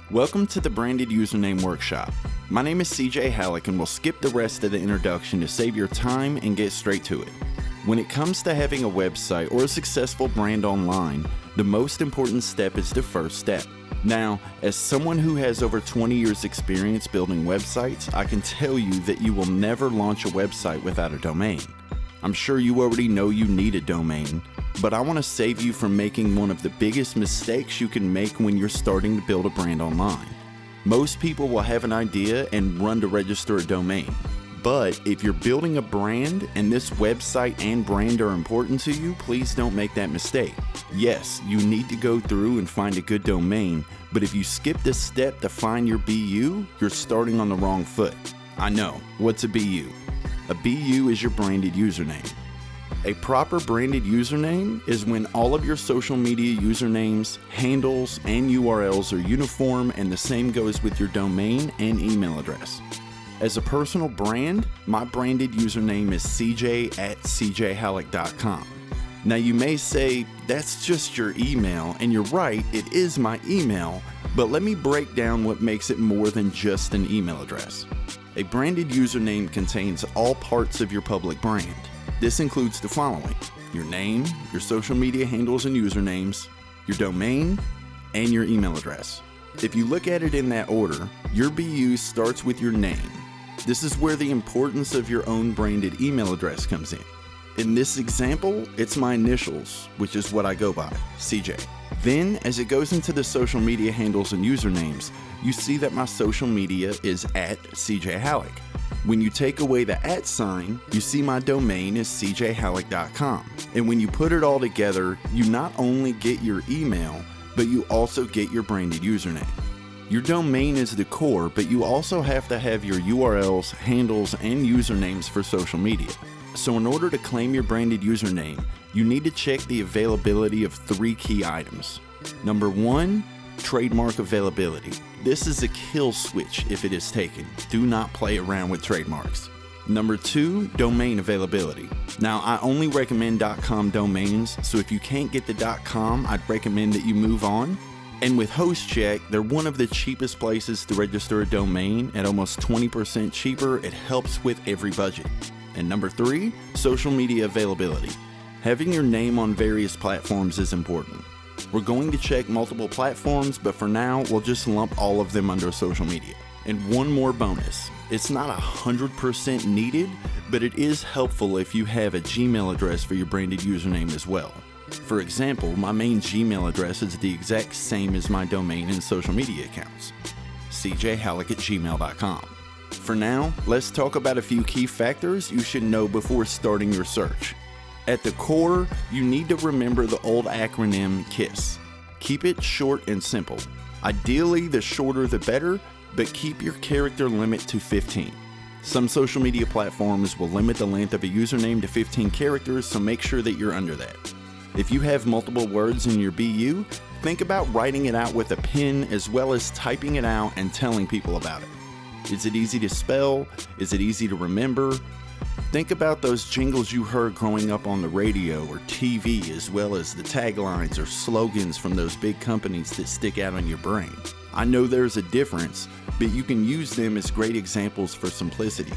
Welcome to the Branded Username Workshop. My name is CJ Halleck and we'll skip the rest of the introduction to save your time and get straight to it. When it comes to having a website or a successful brand online, the most important step is the first step. Now, as someone who has over 20 years experience building websites, I can tell you that you will never launch a website without a domain. I'm sure you already know you need a domain, but I want to save you from making one of the biggest mistakes you can make when you're starting to build a brand online. Most people will have an idea and run to register a domain. But if you're building a brand and this website and brand are important to you, please don't make that mistake. Yes, you need to go through and find a good domain, but if you skip this step to find your BU, you're starting on the wrong foot. I know, what's a BU? A BU is your branded username. A proper branded username is when all of your social media usernames, handles, and URLs are uniform, and the same goes with your domain and email address. As a personal brand, my branded username is cj@cjhalleck.com. Now you may say, that's just your email, and you're right, it is my email, but let me break down what makes it more than just an email address. A branded username contains all parts of your public brand. This includes the following: your name, your social media handles and usernames, your domain, and your email address. If you look at it in that order, your BU starts with your name. This is where the importance of your own branded email address comes in. In this example, it's my initials, which is what I go by, CJ. Then, as it goes into the social media handles and usernames, you see that my social media is @CJ Halleck. When you take away the @ sign, you see my domain is cjhalleck.com. And when you put it all together, you not only get your email, but you also get your branded username. Your domain is the core, but you also have to have your URLs, handles, and usernames for social media. So in order to claim your branded username, you need to check the availability of 3 key items. Number 1, trademark availability. This is a kill switch if it is taken. Do not play around with trademarks. Number 2, domain availability. Now, I only recommend .com domains, so if you can't get the .com, I'd recommend that you move on. And with HostCheck, they're one of the cheapest places to register a domain at almost 20% cheaper. It helps with every budget. And number 3, social media availability. Having your name on various platforms is important. We're going to check multiple platforms, but for now, we'll just lump all of them under social media. And one more bonus. It's not 100% needed, but it is helpful if you have a Gmail address for your branded username as well. For example, my main Gmail address is the exact same as my domain and social media accounts, cjhalleck@gmail.com. For now, let's talk about a few key factors you should know before starting your search. At the core, you need to remember the old acronym KISS. Keep it short and simple. Ideally, the shorter the better, but keep your character limit to 15. Some social media platforms will limit the length of a username to 15 characters, so make sure that you're under that. If you have multiple words in your BU, think about writing it out with a pen as well as typing it out and telling people about it. Is it easy to spell? Is it easy to remember? Think about those jingles you heard growing up on the radio or TV, as well as the taglines or slogans from those big companies that stick out on your brain. I know there's a difference, but you can use them as great examples for simplicity.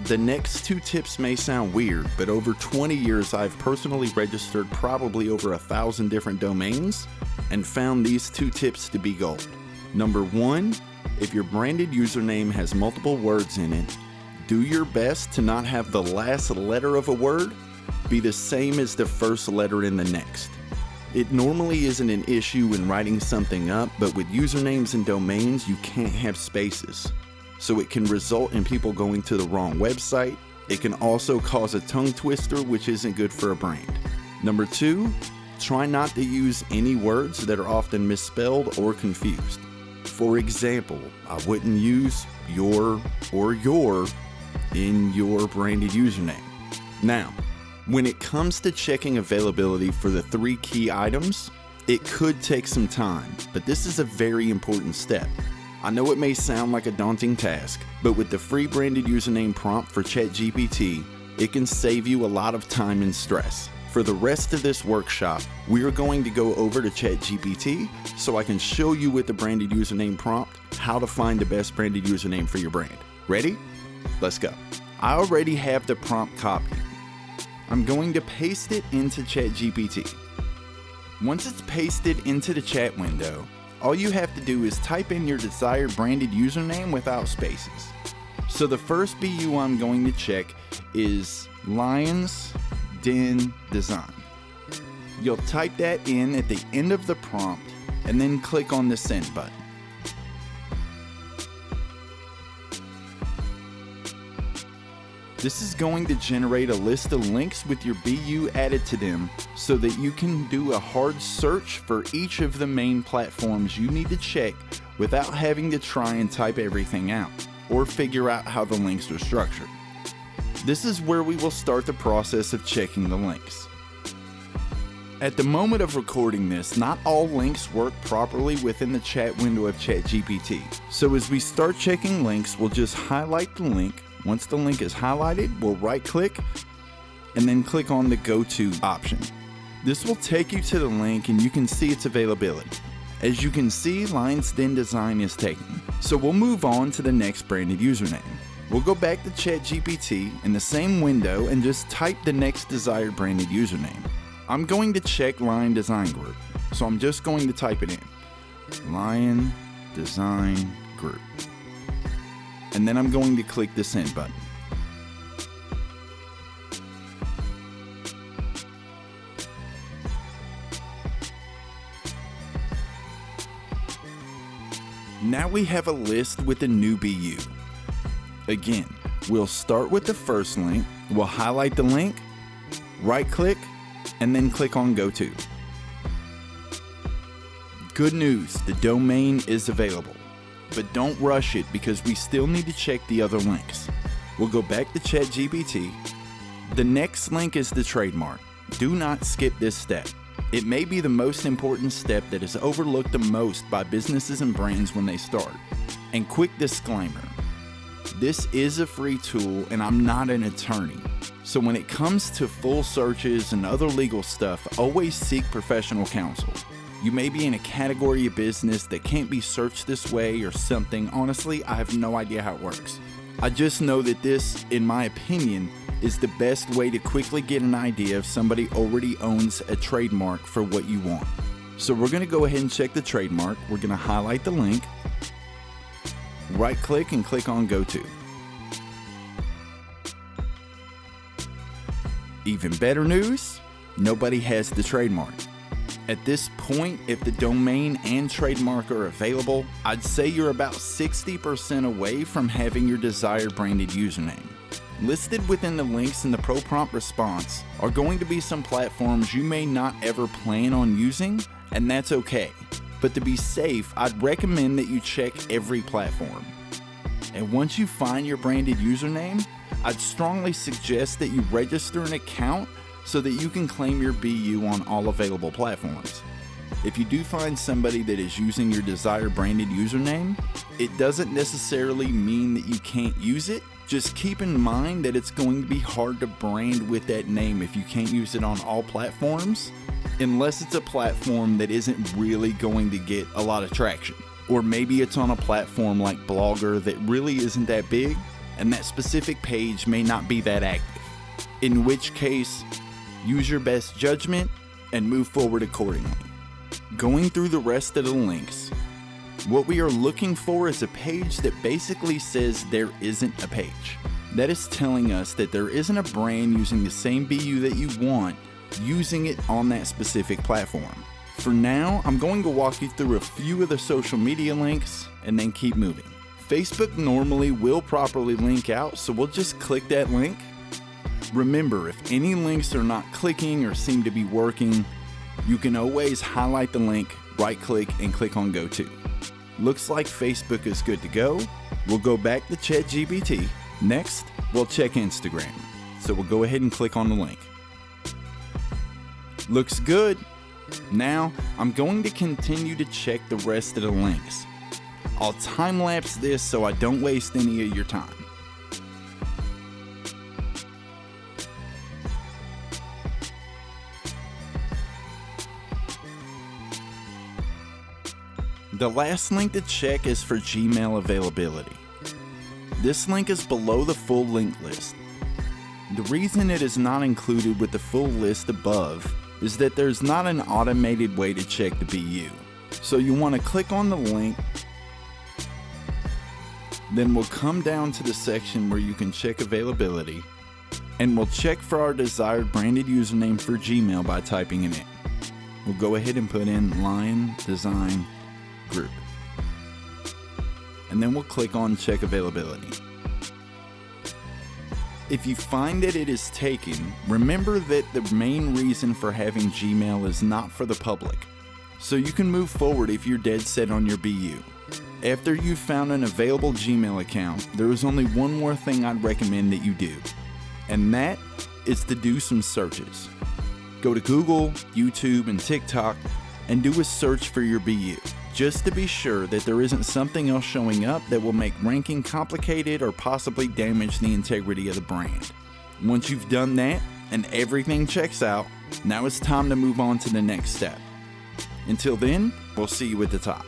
The next 2 tips may sound weird, but over 20 years I've personally registered probably over 1,000 different domains and found these 2 tips to be gold. Number 1, if your branded username has multiple words in it, do your best to not have the last letter of a word be the same as the first letter in the next. It normally isn't an issue when writing something up, but with usernames and domains, you can't have spaces. So it can result in people going to the wrong website. It can also cause a tongue twister, which isn't good for a brand. Number 2, try not to use any words that are often misspelled or confused. For example, I wouldn't use your or your in your branded username. Now, when it comes to checking availability for the 3 key items, it could take some time, but this is a very important step. I know it may sound like a daunting task, but with the free branded username prompt for ChatGPT, it can save you a lot of time and stress. For the rest of this workshop, we are going to go over to ChatGPT so I can show you with the branded username prompt how to find the best branded username for your brand. Ready? Let's go. I already have the prompt copied. I'm going to paste it into ChatGPT. Once it's pasted into the chat window, all you have to do is type in your desired branded username without spaces. So the first BU I'm going to check is Lions Den Design. You'll type that in at the end of the prompt and then click on the send button. This is going to generate a list of links with your BU added to them so that you can do a hard search for each of the main platforms you need to check without having to try and type everything out or figure out how the links are structured. This is where we will start the process of checking the links. At the moment of recording this, not all links work properly within the chat window of ChatGPT. So as we start checking links, we'll just highlight the link. Once the link is highlighted, we'll right click and then click on the Go To option. This will take you to the link and you can see its availability. As you can see, Lions Den Design is taken. So we'll move on to the next branded username. We'll go back to ChatGPT in the same window and just type the next desired branded username. I'm going to check Lion Design Group, so I'm just going to type it in. Lion Design Group. And then I'm going to click the send button. Now we have a list with a new BU. Again, we'll start with the first link, we'll highlight the link, right click, and then click on Go To. Good news, the domain is available, but don't rush it because we still need to check the other links. We'll go back to ChatGPT. The next link is the trademark. Do not skip this step. It may be the most important step that is overlooked the most by businesses and brands when they start. And quick disclaimer, this is a free tool and I'm not an attorney. So when it comes to full searches and other legal stuff, always seek professional counsel. You may be in a category of business that can't be searched this way or something. Honestly, I have no idea how it works. I just know that this, in my opinion, is the best way to quickly get an idea if somebody already owns a trademark for what you want. So we're going to go ahead and check the trademark. We're going to highlight the link, right click and click on Go To. Even better news, nobody has the trademark. At this point, if the domain and trademark are available, I'd say you're about 60% away from having your desired branded username. Listed within the links in the Pro Prompt response are going to be some platforms you may not ever plan on using, and that's okay. But to be safe, I'd recommend that you check every platform. And once you find your branded username, I'd strongly suggest that you register an account so that you can claim your BU on all available platforms. If you do find somebody that is using your desired branded username, it doesn't necessarily mean that you can't use it. Just keep in mind that it's going to be hard to brand with that name if you can't use it on all platforms, unless it's a platform that isn't really going to get a lot of traction. Or maybe it's on a platform like Blogger that really isn't that big, and that specific page may not be that active. In which case, use your best judgment and move forward accordingly. Going through the rest of the links, what we are looking for is a page that basically says there isn't a page. That is telling us that there isn't a brand using the same BU that you want, using it on that specific platform. For now, I'm going to walk you through a few of the social media links and then keep moving. Facebook normally will properly link out, so we'll just click that link. Remember, if any links are not clicking or seem to be working, you can always highlight the link, right click, and click on Go To. Looks like Facebook is good to go. We'll go back to ChatGPT. Next, we'll check Instagram. So we'll go ahead and click on the link. Looks good. Now, I'm going to continue to check the rest of the links. I'll time-lapse this so I don't waste any of your time. The last link to check is for Gmail availability. This link is below the full link list. The reason it is not included with the full list above is that there's not an automated way to check the BU. So you want to click on the link, then we'll come down to the section where you can check availability, and we'll check for our desired branded username for Gmail by typing it in. We'll go ahead and put in Lion Design Group, and then we'll click on check availability. If you find that it is taken, remember that the main reason for having Gmail is not for the public, so you can move forward if you're dead set on your BU. After you've found an available Gmail account, there is only one more thing I'd recommend that you do, and that is to do some searches. Go to Google, YouTube, and TikTok and do a search for your BU, just to be sure that there isn't something else showing up that will make ranking complicated or possibly damage the integrity of the brand. Once you've done that and everything checks out, now it's time to move on to the next step. Until then, we'll see you at the top.